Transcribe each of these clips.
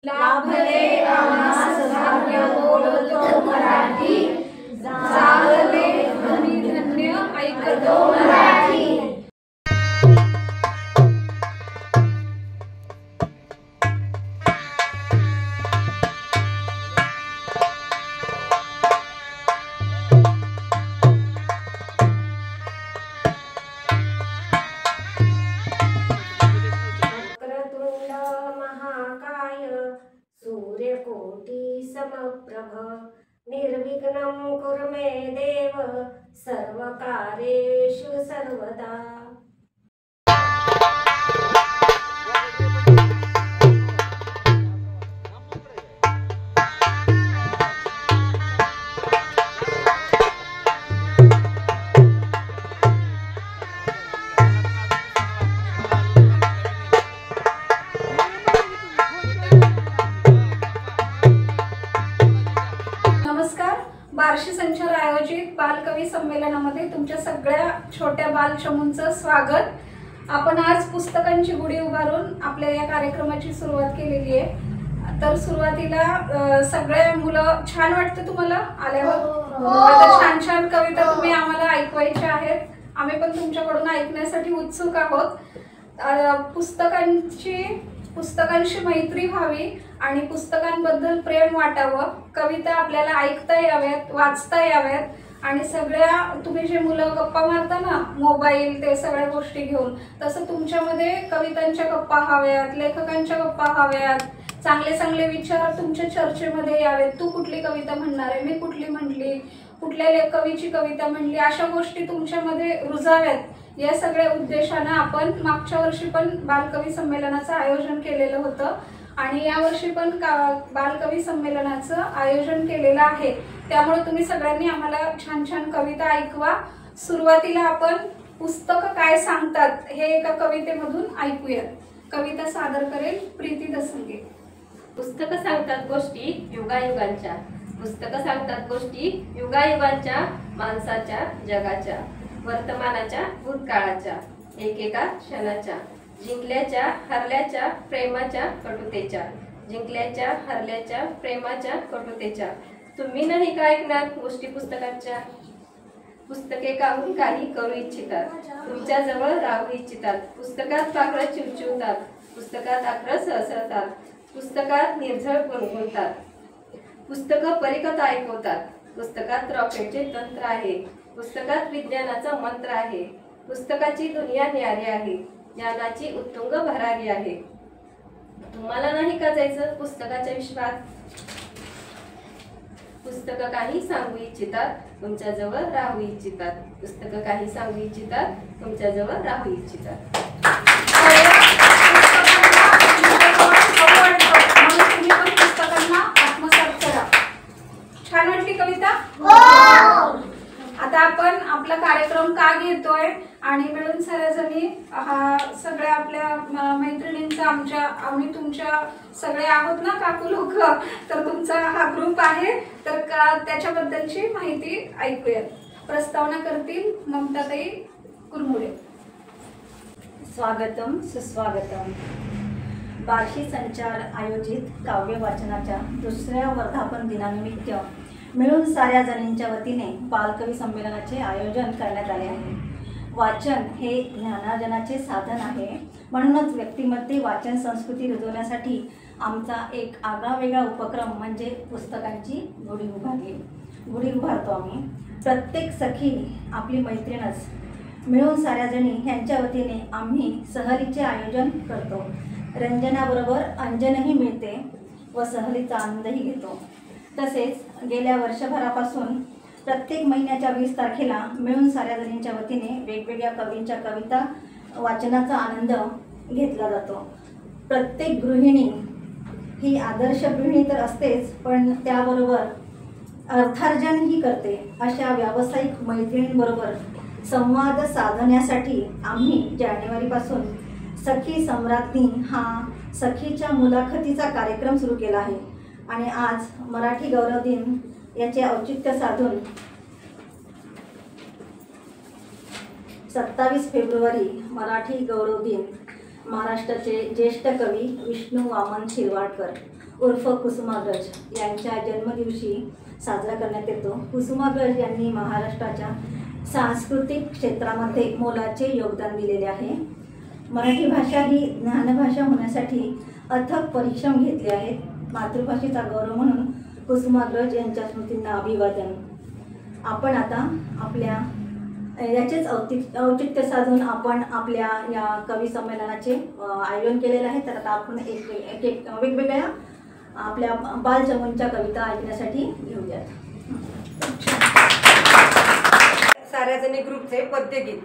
लाभले आम्हास भाग्य बोलतो मराठी, जागले धनी धन्य ऐकतो मराठी। सूर्यकोटि समप्रभ निर्विघ्नं कुरु मे देव सर्वकार्येषु सर्वदा। बार्शी संचार आयोजित बालकवी संमेलनामध्ये तुमच्या सगळ्या छोट्या बालचमूंचं स्वागत। आपण आज पुस्तकांची गुढी उभारून आपल्या या कार्यक्रमाची सुरुवात केलेली आहे। तर सुरुवातीला सगळे मुलं छान वाटतं तुम्हाला आल्यावर? आता छान छान कविता तुम्ही आम्हाला ऐकवायच्या आहेत, आम्ही पण तुमच्याकडून ऐकण्यासाठी उत्सुक आहोत। पुस्तकांशी मैत्री व्हावी आणि पुस्तकांबद्दल प्रेम वाटावं, कविता आपल्याला ऐकता याव्यात, वाचता याव्यात आणि सगळ्या तुम्ही जे मुलं गप्पा मारता ना मोबाईल ते सगळ्या गोष्टी घेऊन, तसं तुमच्यामध्ये कवितांच्या गप्पा हव्यात, लेखकांच्या गप्पा हव्यात, चांगले चांगले विचार तुमच्या चर्चेमध्ये यावेत। तू कुठली कविता म्हणणार आहे, मी कुठली म्हटली, कुठल्या कवीची कविता म्हणली, अशा गोष्टी तुमच्यामध्ये रुजाव्यात या सगळ्या उद्देशाने आपण मागच्या वर्षी पण बालकवी संमेलनाचं आयोजन केलेलं होतं आणि यावर्षी पण बालकवी संमेलनाचं आयोजन केलेलं आहे। त्यामुळे तुम्ही सगळ्यांनी आम्हाला छान छान कविता ऐकवा। सुरुवातीला आपण पुस्तक काय सांगतात हे एका कवितेमधून ऐकूया। कविता सादर करेल प्रीती दसंगे। पुस्तकं सांगतात गोष्टी युगायुगांच्या, पुस्तकं सांगतात गोष्टी युगायुगांच्या, माणसाच्या, जगाच्या, वर्तमानाच्या, भूतकाळाच्या, एकेका क्षणाच्या, जिंकल्याच्या हरल्याच्या, प्रेमाच्या कटुतेच्या, जिंकल्याच्या हरल्याच्या, प्रेमाच्या कटुतेच्या। तुम्ही नाही का ऐकणार गोष्टी पुस्तकांच्या? पुस्तके काही करू इच्छितात, तुमच्या जवळ राहू इच्छितात। पुस्तकात पाखरं चिवचिवतात, पुस्तकात अखरं सहसळतात, पुस्तकात निर्झळ गुणगुणतात, पुस्तकं परिकथा ऐकवतात, पुस्तकात रॉकेटचे तंत्र आहे, पुस्तकात विज्ञानाचा मंत्र आहे, पुस्तकाची दुनिया न्यारी आहे, ज्ञानाची उत्तुंग भरारी आहे। तुम्हाला नाही का जायचं पुस्तकाच्या विश्वात? पुस्तकं काही सांगू इच्छितात, तुमच्या जवळ राहू इच्छितात, पुस्तकं काही सांगू इच्छितात, तुमच्या जवळ राहू इच्छितात। छान वाटली कविता? आता आपण आपला कार्यक्रम का घेतोय आणि मिळून सगळ्याजणी हा सगळ्या आपल्या मैत्रिणींचा आम्ही तुमच्या सगळे आहोत ना काकू लोक, तर तुमचा हा ग्रुप आहे, तर त्याच्याबद्दलची माहिती ऐकूयात। प्रस्तावना करतील ममताताई कुरमुरे। स्वागतम सुस्वागतम। बार्शी संचार आयोजित काव्य वाचनाच्या दुसऱ्या वर्धापन दिनानिमित्त मिळून साऱ्या जणींच्या वतीने बालकवी संमेलनाचे आयोजन करण्यात आले आहे। वाचन हे ज्ञानार्जनाचे साधन आहे, म्हणूनच व्यक्तीमध्ये वाचन संस्कृती रुजवण्यासाठी आमचा एक आगळावेगळा उपक्रम म्हणजे पुस्तकांची गुढी उभारतो आम्ही। प्रत्येक सखी आपली मैत्रीणच, मिळून साऱ्या जणी ह्यांच्या वतीने आम्ही सहलीचे आयोजन करतो। रंजनाबरोबर अंजनही मिळते व सहलीचा आनंदही घेतो। तसेच गेल्या वर्षभरापासून प्रत्येक महिन्याच्या 20 तारखेला मिळून साऱ्या जणींच्या वतीने वेगवेगळ्या कवींच्या कविता वाचनाचा आनंद घेतला जातो। प्रत्येक गृहिणी ही आदर्श गृहिणी तर असतेच, पण त्याबरोबर अर्थार्जनही करते। अशा व्यावसायिक मैत्रिणींबरोबर संवाद साधण्यासाठी आम्ही जानेवारीपासून सखी सम्राज्ञी हा सखीच्या मुलाखतीचा कार्यक्रम सुरू केला आहे आणि आज मराठी गौरव दिन याचे औचित्य साधून 27 फेब्रुवारी मराठी गौरव दिन महाराष्ट्राचे ज्येष्ठ कवी विष्णू वामन शिरवाडकर उर्फ कुसुमाग्रज यांच्या जन्मदिवशी साजरा करण्यात येतो. कुसुमाग्रज यांनी महाराष्ट्राच्या सांस्कृतिक क्षेत्रामध्ये मोलाचे योगदान दिलेले आहे. मराठी भाषा ही ज्ञानभाषा होण्यासाठी अथक परिश्रम घेतले आहेत. मातृभाषेचा गौरव म्हणून कुसुमाग्रज यांच्या स्मृतींना अभिवादन. आपण आता आपल्या याचेच औचित्य साधून आपण आपल्या या कवी संमेलनाचे आयोजन केलेले आहे. तर आता आपण एक वेगवेगळ्या आपल्या बालचमूंच्या कविता ऐकण्यासाठी घेऊयात. साऱ्याजणी ग्रुपचे पद्यगीत.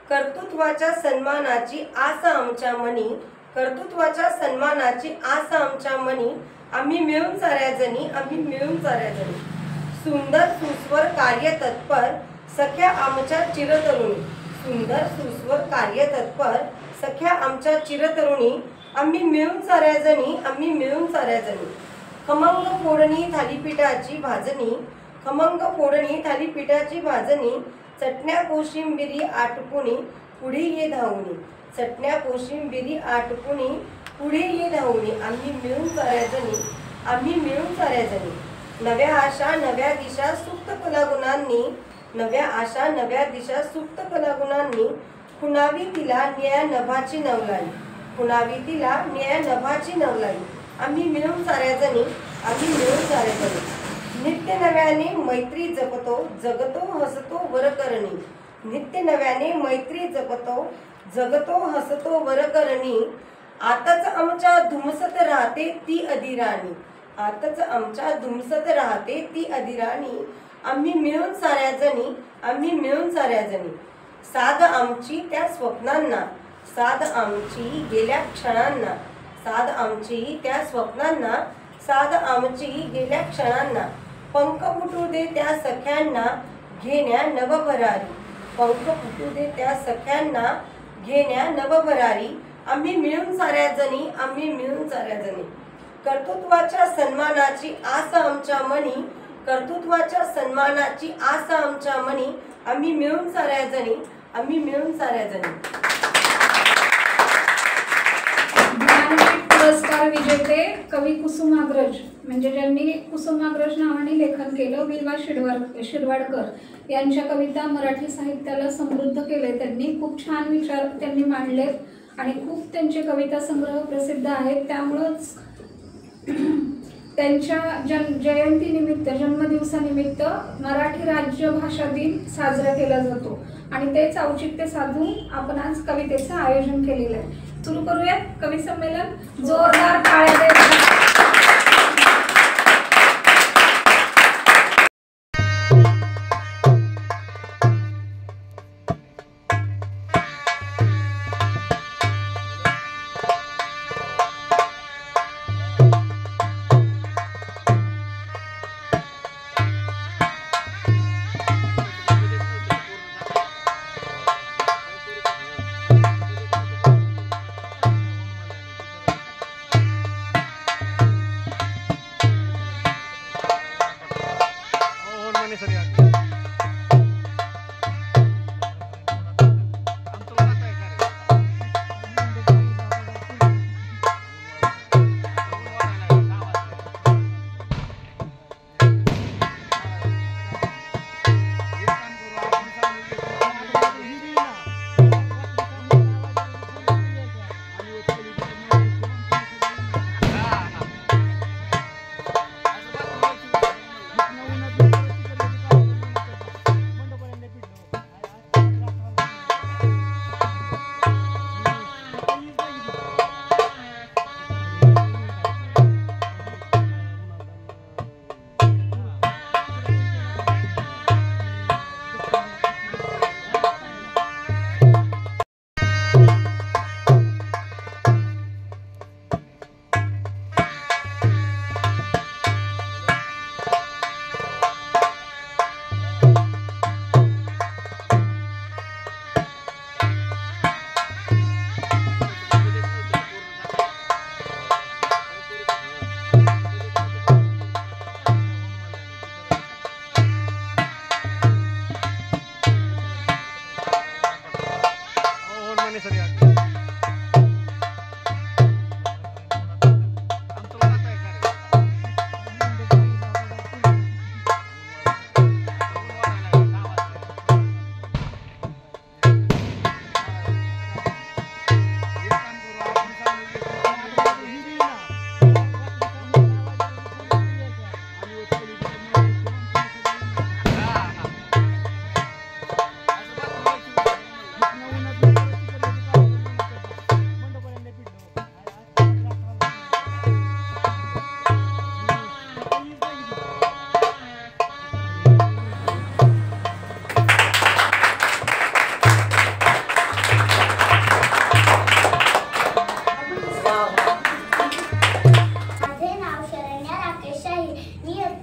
कर्तृत्वाच्या सन्मानाची आस आमच्या मनी, कर्तृत्वाच्या सन्मानाची आस आमच्या मनी, आम्ही मिळून साऱ्याजणी, आम्ही मिळून साऱ्याजणी. सुंदर सुस्वर कार्य तत्पर सख्या आमच्या चिरतरुणी, सुंदर सुस्वर कार्य तत्पर सख्या आमच्या चिरतरुणी, आम्ही मिळून साऱ्याजणी, आम्ही मिळून साऱ्याजणी. खमंग फोडणी थालीपीठाची भाजणी, खमंग फोडणी थालीपीठाची भाजणी, चटण्या कोशिंबिरी आटपुणी पुढे ये धावणी, चटण्या कोशिंबिरी आटपुणी पुढे ये धावणी, आम्ही मिळून साऱ्याजणी, आम्ही मिळून साऱ्याजणी. नव्या आशा नव्या दिशा सुप्त कलागुणांनी, नव्या आशा नव्या दिशा सुप्त कलागुणांनी, खुणावी तिला निळ्या नभाची नवलाई, खुणावी तिला निळ्या नभाची नवलाई, आम्ही मिळून साऱ्याजणी, आम्ही मिळून साऱ्याजणी. नित्य नव्याने मैत्री जपतो जगतो हसतो वरकरणी, नित्य नव्याने मैत्री जपतो जगतो हसतो वरकरणी, आताच आमच्या धुमसत राहते ती अधिराणी, आताच आमच्या धुमसत राहते ती अधिराणी, आम्ही मिळून साऱ्याजणी, आम्ही मिळून साऱ्याजणी. साध आमची त्या स्वप्नांना, साध आमची गेल्या क्षणांना, साध आमची त्या स्वप्नांना, साध आमची गेल्या क्षणांना, पंख फुटू दे त्या सख्यांना घेण्या नवभरारी, पंख फुटू दे त्या सख्यांना घेण्या नवभरारी, आम्ही मिळून साऱ्याजणी, आम्ही मिळून साऱ्याजणी. कर्तृत्वाच्या सन्मानाची आस आमच्या मनी, कर्तृत्वाच्या सन्मानाची आस आमच्या मनी, आम्ही मिळून साऱ्याजणी, आम्ही मिळून साऱ्याजणी. ज्ञानपीठ पुरस्कार विजेते कवी कुसुमाग्रज, म्हणजे ज्यांनी कुसुमाग्रज नावाने लेखन केलं, विल्वा शिरवाडकर यांच्या कविता मराठी साहित्याला समृद्ध केले. त्यांनी खूप छान विचार त्यांनी मांडलेत आणि खूप त्यांचे कविता संग्रह प्रसिद्ध आहेत. त्यामुळंच त्यांच्या जयंतीनिमित्त, जन्मदिवसानिमित्त मराठी राज्य भाषा दिन साजरा केला जातो आणि तेच औचित्य साधून आपण आज कवितेचं आयोजन केलेलं आहे. सुरू करूयात कवी संमेलन. जोरदार टाळ्या देत.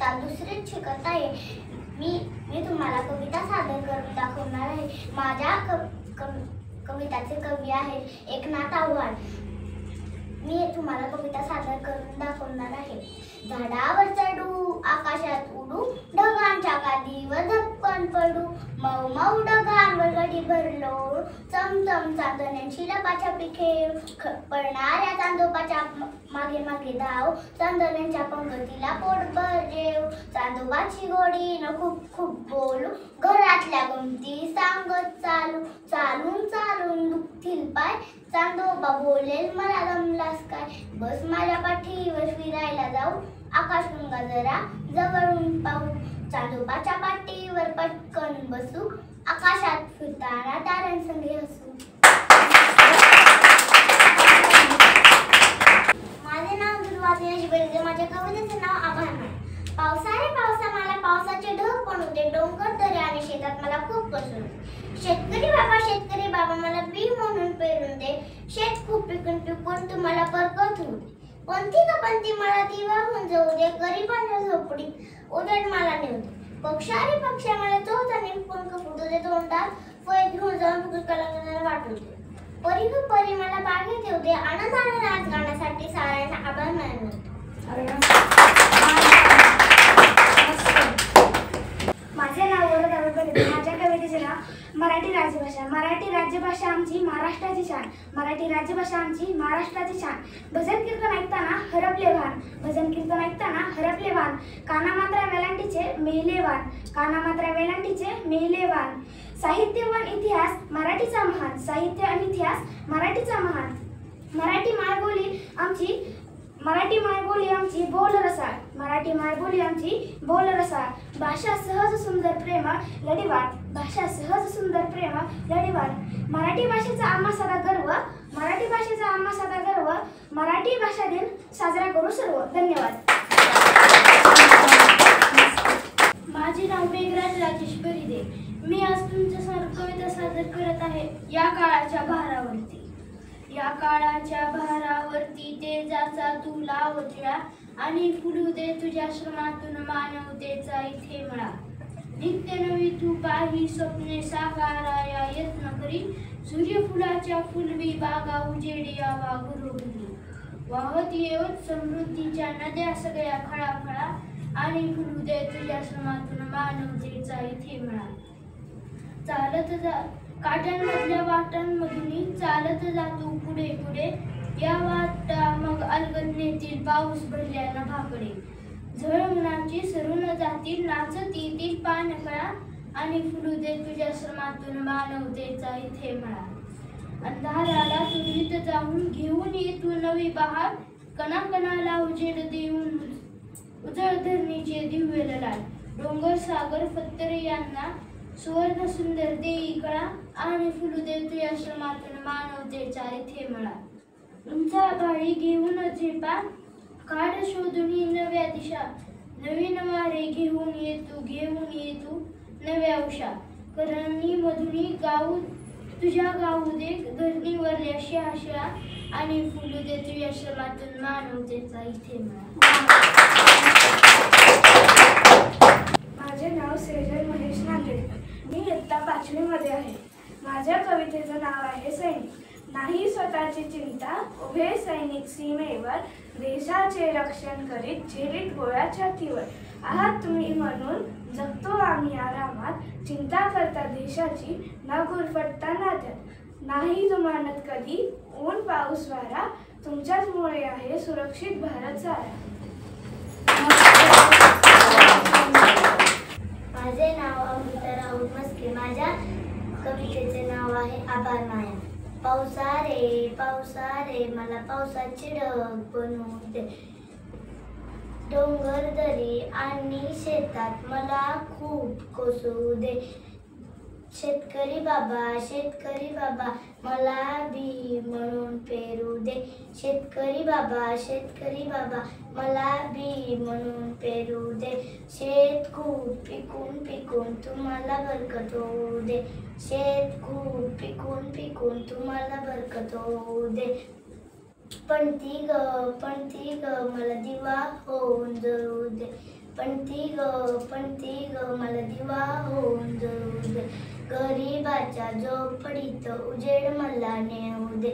इयत्ता दुसरीत शिकत आहे. मी तुम्हाला कविता सादर करून दाखवणार आहे. माझ्या कविताचे कवी आहेत एकनाथ आव्हाड. मी तुम्हाला कविता सादर करून दाखवणार आहे. झाडावर चढू, आकाशात उडू, ढगांच्या गादीवर धपकन पडू, मऊ मऊ ढगांवर गडी भरलो, चमचम चांदण्यांची लपाछपी खेळ, पडणाऱ्या चांदोबाच्या मागे मागे धाव, चांदण्यांच्या पंगतीला पोटभर जेव, चांदोबाची घोडी न खूप खूप बोलू, घरातल्या गमती सांगत चालू, चालून चालून दुखतील पाय, चांदोबा बोलेल मला दमलास काय, बस माझ्या पाठीवर फिरायला जाऊ, आकाशगंगा जरा जवळून पाहू, चांदोबाच्या पाठीवर पटकन बसू, आकाशात फिरताना ताऱ्यांसंगे हसू. माझे नाव दुर्वा दिनेश बेलगे. माझ्या कवितेचे नाव आभार माय. पावसा रे पावसा मला पावसाचे ढग पण होते, डोंगर दरे आणि शेतात मला खूप पसरून दे. शेतकरी बाबा मला बी म्हणून पेरून दे, शेत खूप पिकून पिकून तुम्हाला परकत होऊ दे. पंथी का पंथी मला दिवा होऊन जाऊ दे, गरिबांच्या झोपडीत उदड मला नेऊ दे. पक्षा मला चौथाने पंख फुटू दे, तोंडात फळ घेऊन जाऊन कलाकारांना वाटू दे. परी मला बागेत येऊ दे, आनंदाने नाच गाण्यासाठी साऱ्यांना आभार मानतो. माझे नाव वरद आंबेडकर. माझ्या कवितेचे नाव मराठी राजभाषा. मराठी राज्यभाषा आमची महाराष्ट्राची शान, मराठी राज्यभाषा आमची महाराष्ट्राची शान. भजन कीर्तन ऐकताना हरपले भान, भजन कीर्तन ऐकताना हरपले भान. काना मात्रा वेलांटीचे मेले वान, काना मात्रा वेलांटीचे मेले वान. साहित्य व इतिहास मराठीचा महान, साहित्य आणि इतिहास मराठीचा महान. मराठी मायबोली आमची बोल रसाळ, मराठी मायबोली आमची बोल रसाळ. भाषा सहज सुंदर प्रेम लढीवाळ, भाषा सहज सुंदर प्रेम लढीवाळ. मराठी भाषेचा आम्हा सदा गर्व, मराठी भाषेचा आम्हा सदा गर्व. मराठी भाषा दिन साजरा करू सर्व. धन्यवाद. माझे नाव मेघराज राजेश परिदे. मी आज तुमच्यासमोर कविता सादर करत आहे. या काळाच्या भारावरती. या काळाच्या भारावरती तेजाचा तुला ओतळा, आणि फुलू दे तुझ्या श्रमातून मानवतेचा इथे मळा. नित्य नवी तू काही स्वप्ने साकाराया यत्न करी, सूर्यफुलाच्या फुलवी बागा उजेडी यावा गुरुगुरी. वाहत येऊन समृद्धीच्या नद्या सगळ्या खळाखळा, आणि फुलू दे तुझ्या श्रमातून मानवतेचा इथे मळा. चालत जा काठांमधल्या वाटांमधून चालत जातो पुढे पुढे, या वाटा मग अलगदनेतील पाऊस भरल्यानं भाकडे. झळमणाची सरून जातील नाचत येतील पानकळा, आणि फुलू दे तुझ्या श्रमातून मानवतेचा इथे मळा. अंधाराला तुरीत जाऊन घेऊन ये तू नवी बहार, कणाकणाला उजेड देऊन उजळ धरणीचे दिव्य ललाट. डोंगर सागर पत्तरे यांना सुवर्ण सुंदर देई कळा, आणि फुलू दे तुझ्या श्रमातून मानवतेचा इथे मळा. उंचा बाळी घेऊन झेपा काढ शोधून नव्या दिशा, नवीन वारे घेऊन येतू नव्या उषा. करणी मधुनी गाऊ तुझ्या गाऊ दे धरणीवरल्या शहाशा, आणि फुलू दे तुझ्या श्रमातून मानवतेचा इथे मळा. माझे नाव सेजल महेश नांदेडकर. मी इयत्ता 5वी मध्ये आहे. माझ्या कवितेचं नाव आहे सैनिक. नाही स्वतःची चिंता, उभे सैनिक सीमेवर, देशाचे रक्षण करीत झेलीत गोळ्या छातीवर. आहात तुम्ही म्हणून जगतो आम्ही आरामात, चिंता करता देशाची न गुरफटता नात्यात. नाही जुमानत कधी ऊन पाऊस वारा, तुमच्याच मुळे आहे सुरक्षित भारत सारा. माझे नाव अमृता राहुल मस्के. माझ्या कवितेचे नाव आहे आभार माया. पावसा रे मला पावसाचे ढग बनवू दे, डोंगर दरी आणि शेतात मला खूप कोसू दे. शेतकरी बाबा मला बी म्हणून पेरू दे. शेतकरी बाबा मला बी म्हणून पेरू दे. शेत खूप पिकून पिकून तुम्हाला बरकत होऊ दे. शेत खूप पिकून पिकून तुम्हाला बरकत होऊ दे. पण ती ग मला दिवा होऊन जळू दे. पण ती ग मला दिवा होऊन जळू दे. गरीबाच्या झोपडीत उजेड मला नेऊ दे.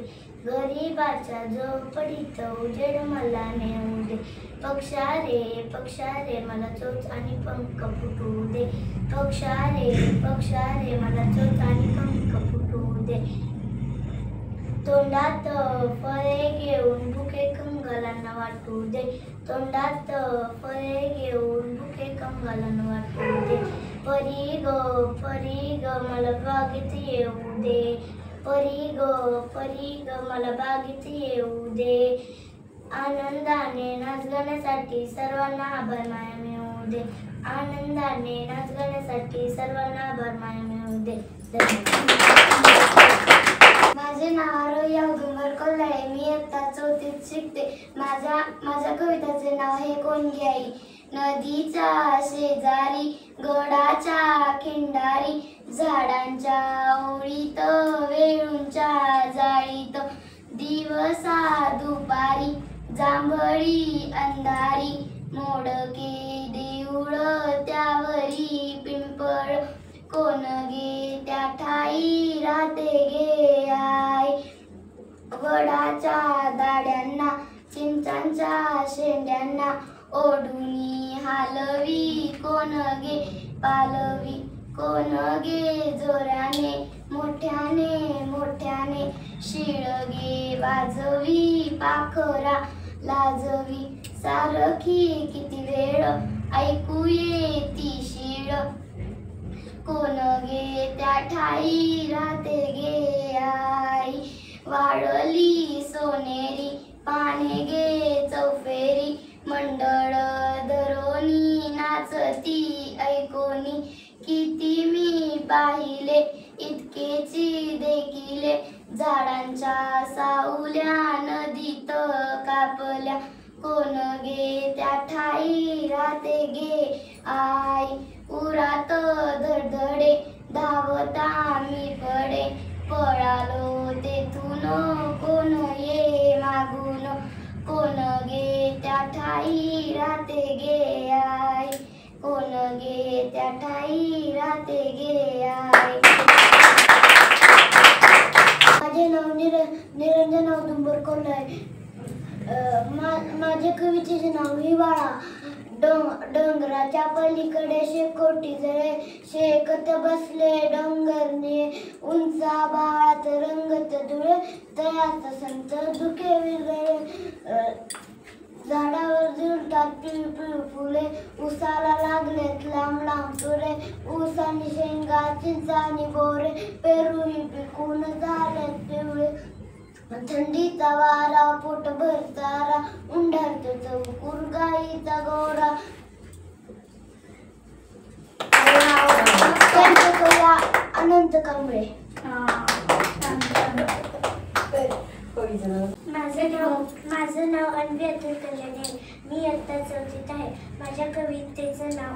गरीबाच्या झोपडीत उजेड मला नेऊ दे. पक्षारे मला चोच आणि पंख फुटू दे. पक्षारे मला चोच आणि पंख फुटू दे. तोंडात फळे घेऊन बुके कंगालांना वाटू दे. तोंडात फळे घेऊन बुके कंगालांना वाटू दे. परी ग मला बागेत येऊ दे. परी ग मला बागेत येऊ दे. आनंदाने नाच गाण्यासाठी सर्वांना आभार माया मिळू दे. आनंदाने नाच गाण्यासाठी सर्वांना आभार माया मिळू दे. माझे नाव आरोही औदुंबर कोल्हाळे. मी इयत्ता 4थीत शिकते. माझ्या कविताचे नाव आहे कोणगी आई. नदीच्या शेजारी गडाच्या खिंडारी झाडांच्या ओळीत वेळूंच्या जाळीत दिवसा दुपारी जांभळी अंधारी मोडके देऊळ त्यावरी पिंपळ कोण गे त्या ठाई राहते गे आई. वडाच्या दाड्यांना चिंचांच्या शेंड्यांना ओढुनी हालवी कोण गे पालवी कोण गे जोराने मोठ्याने शिळगे वाजवी पाखरा लाजवी सारखी किती वेळ ऐकू येती शिळ कोण गे त्या ठाई राहते गे आई. वाळली सोनेरी पाने गे चौफेरी मंडळ धरोनी नाचती ऐकोनी किती मी पाहिले इतकेची देखिले झाडांच्या सावल्या नदीत कापल्या कोण गे त्या ठाई राहते गे आई. उरात धडधडे धावता मी पडे पळालो तेथून कोण ये मागून कोण गे त्या ठाई राहते गे आई. कोण गे त्या ठाई राहते गे आई. माझे नाव निरंजन औदुंबर कोल्हाळे. माझ्या कवितेचे नाव हिवाळा. डोंगराच्या पलीकडे शेकोटी जळे शेकत बसले डोंगरने उंचा बाळात रंगत धुळे तयाचा संत दुखे विरगळे. झाडावर झुलतात पिळू फुले उसाला लागलेत लांब तुरे ऊसानी शेंगा चिंचानी बोरे पेरूही पिकून झालेत पिवळे. थंडीचा वारा पोटभर चारा उंडारतो चौकूर गाईचा गोरा. अनंत कांबळे. माझं नाव अन्वी अतुल कल्याणे. मी इयत्ता 4थीत आहे. माझ्या कवितेचं नाव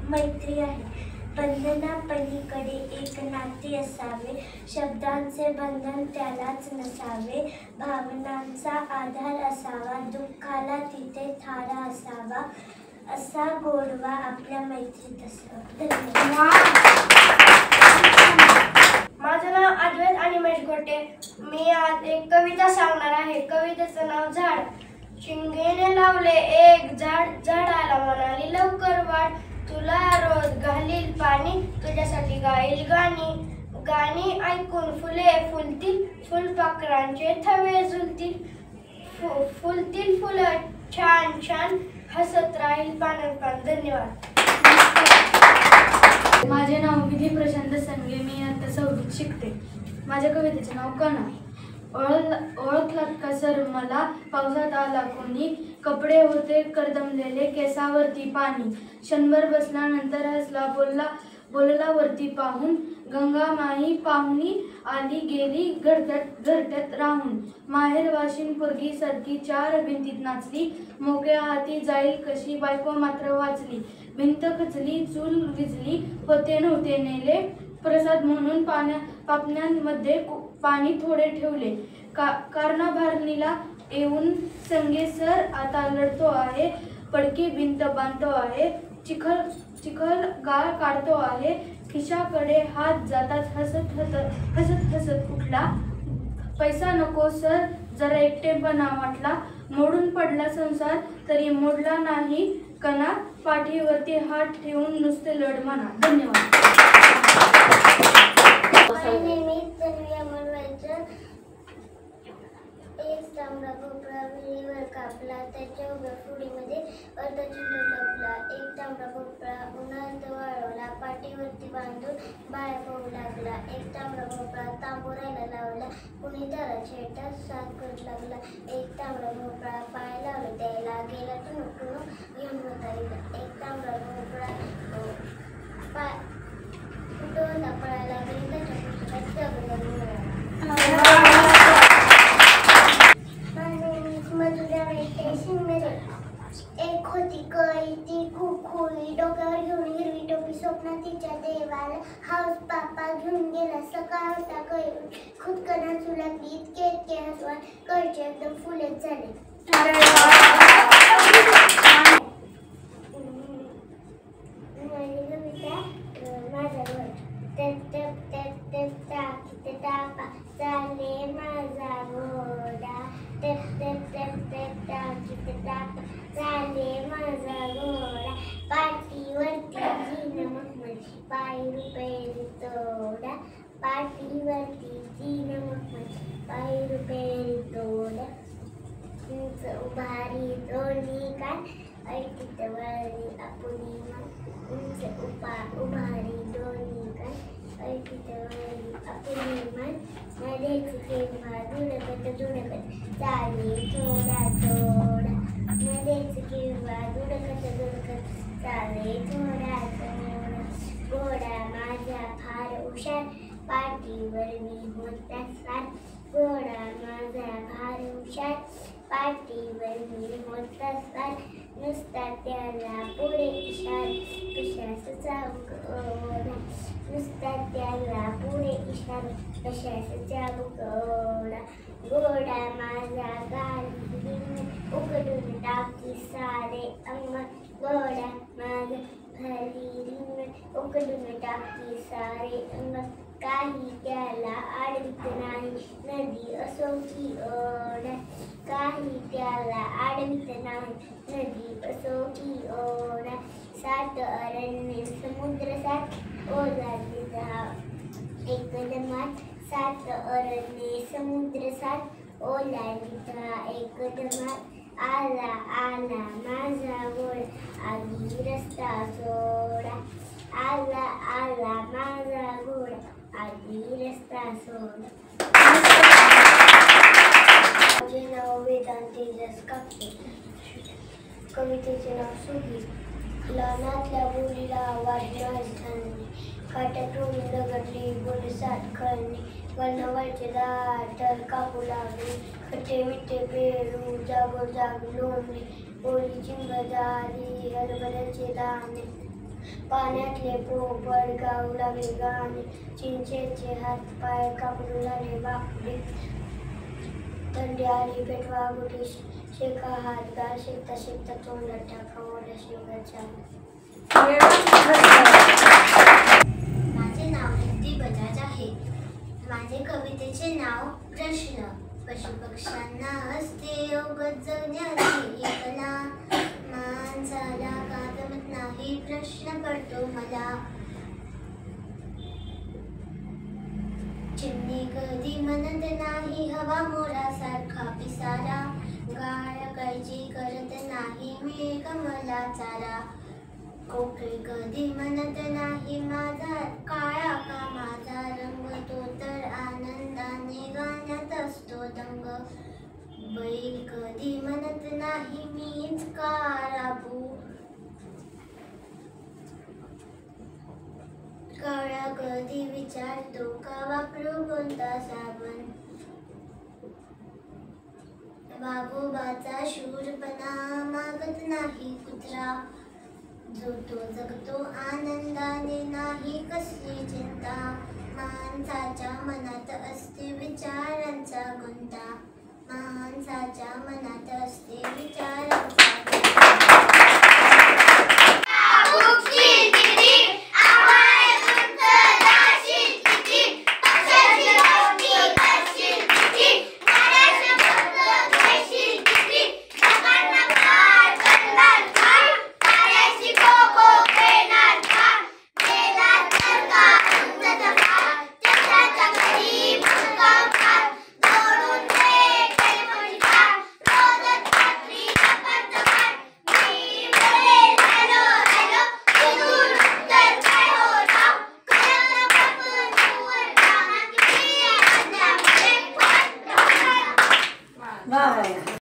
मैत्री आहे. बंधना पलीकडे एक नाते असावे शब्दांचे बंधन त्यालाच नसावे भावनांचा आधार असावा दुःखाला तिथे थारा असावा असा गोडवा आपल्या मैत्रीत असावा. माझं नाव अद्वैत अनिमेश गोटे. मी आज एक कविता सांगणार आहे. कवितेचं नाव झाड. शिंगेने लावले एक झाड झाडाला म्हणाली लवकर वाढ. तुला रोज घालील पाणी तुझ्यासाठी गाईल गाणी ऐकून फुले फुलतील फुलपाखरांचे थवे झुलतील फुलतील फुलं छान छान हसत राहील पान. धन्यवाद. माझे नाव विधी प्रशांत संगे. मी आता 4वीत शिकते. माझ्या कवितेचे नाव कणा. ओळखलात का सर मला पावसात आला कोणी कपडे होते करदमलेले केसावरती पाणी क्षणभर बसल्यानंतर हसला बोलला वरती पाहून गंगा माही पाहुणी आली गेली घरट्यात राहून माहेर वाशिन पोरगी सारखी 4 भिंतीत नाचली मोकळ्या हाती जाईल कशी बायको मात्र वाचली भिंत खचली चूल विजली होते नव्हते नेले प्रसाद म्हणून पापण्यांमध्ये पाणी थोडे ठेवले कारणाभारणीला येऊन संगे सर आता लढतो आहे पडकी भिंत बांधतो आहे, चिखल गाळ काढतो आहे, खिशाकडे हात जातात हसत उठला, पैसा नको सर जरा एकटेपणा वाटला, मोडून पडला संसार तरी मोडला नाही कणा, पाठीवरती हात ठेवून नुसते लढ म्हणा. धन्यवाद. एक तांबडा भोपळा विहिरीवर कापला, त्याच्या उभ्या फुडीमध्ये अर्धचंद्र लपला. एक तांबडा भोपळा उन्हात वाळवला, पाठीवरती बांधून बाळ्या पाहू लागला. एक तांबडा भोपळा तांबोरायला लावला, कुणी दाराच्या हेटात साथ करू लागला. एक तांबडा भोपळा पाय लावले द्यायला, गेला टुणूक घेऊन म्हातारीला. एक तांबडा भोपळा पाय कुठं पळायला गेला, त्याच्या पुस्तकात दगड मिळाला. एक होती कळी, ती खूप खोली, डोक्यावर घेऊन हिरवी टोपी, स्वप्नात तिच्या देवाला हाऊस पापा घेऊन गेला. सकाळ होता कळी खुदकना चुलातली, इतके हसवा कळीचे एकदम फुलेच झाले. माझा चाले माझा घोडा, चाले माझा घोडा, पाठीवरती जीन मखमल, पाय रुपये तोडा, पाठीवरती जीन मखमल, पाय रुपये तोडा. उंच उभारी दोन्ही कान, ऐटीत वळली आपुली मान. उंच उभारी दोन्ही कान, ऐटीत वळली आपुली मान. मध्येच केव्हा दुडकत चाले थोडा थोडा, मध्येच केव्हा दुडकत चाले थोडा थोडा. घोडा माझा फार हुशार, पाठीवर मी होता स्वार. घोडा माझा फार हुशार, पाठीवर मी होता स्वार. नुसता त्याला पुढे इशार, कशाचा ओढा. नुसता त्याला पुढे इशार, कशाचा ओढा. घोडा माझा गाली उकडून टाकी सारे अंग. घोडा माझा खाली रिंग उकडून टाकी सारे अंग. काही त्याला आडवीत नाही, नदी असो की ओढा. काही त्याला आडवीत नाही, नदी असो की ओढा. 7 अरण्ये समुद्र 7, ओलांडली 10 एकदमात. 7 अरण्ये समुद्र 7, ओलांडली 10 एकदमात. आला आला माझा गोड, आधी रस्ता सोडा. आला आला माझा घोडा, आधी रस्ता सोडा. माझे नाव वेदांती जस कापते, कवितेचे नाव सुगी. लहानातल्या बोलीला वाढली राजधानी, काट्यातून दगडली बोल साठ खळणी. वनवळचे दाट कापू लागली, खटे मिठे पेरू जागोजाग लोणली. बोली चिंगदारी हरभऱ्याचे दाणे, पाण्यातले पोपट गाऊ लागले गाणे. चिंचेचे हात पाय कापू लागले बापडे, थंडी आली पेटवा गुटी शेका हात गार. शेकता शेकता तोंडात टाका मोठ्या शेवगाच्या. माझे नाव हिंदी बजाज आहे. माझे कवितेचे नाव प्रश्न. पशुपक्ष्यांना असते अवगत जगण्याची कला, माणसाला का जमत नाही प्रश्न पडतो मला. चिमणी कधी म्हणत नाही हवा मोरासारखा पिसारा, गाळ काळजी करत नाही मेघ मला चारा. कोकिळ कधी म्हणत नाही माझा काळा का माझा रंग, तो तर आनंदाने गाण्यात असतो दंग. बैल कधी म्हणत नाही मीच का राबू, काळा कधी विचारतो का वापरू कोणता साबण. वाघोबाचा शूरपणा मागत नाही कुत्रा, जो तो जगतो आनंदाने नाही कसली चिंता. माणसाच्या मनात असते विचारांचा गुंता, माणसाच्या मनात असते विचारांचा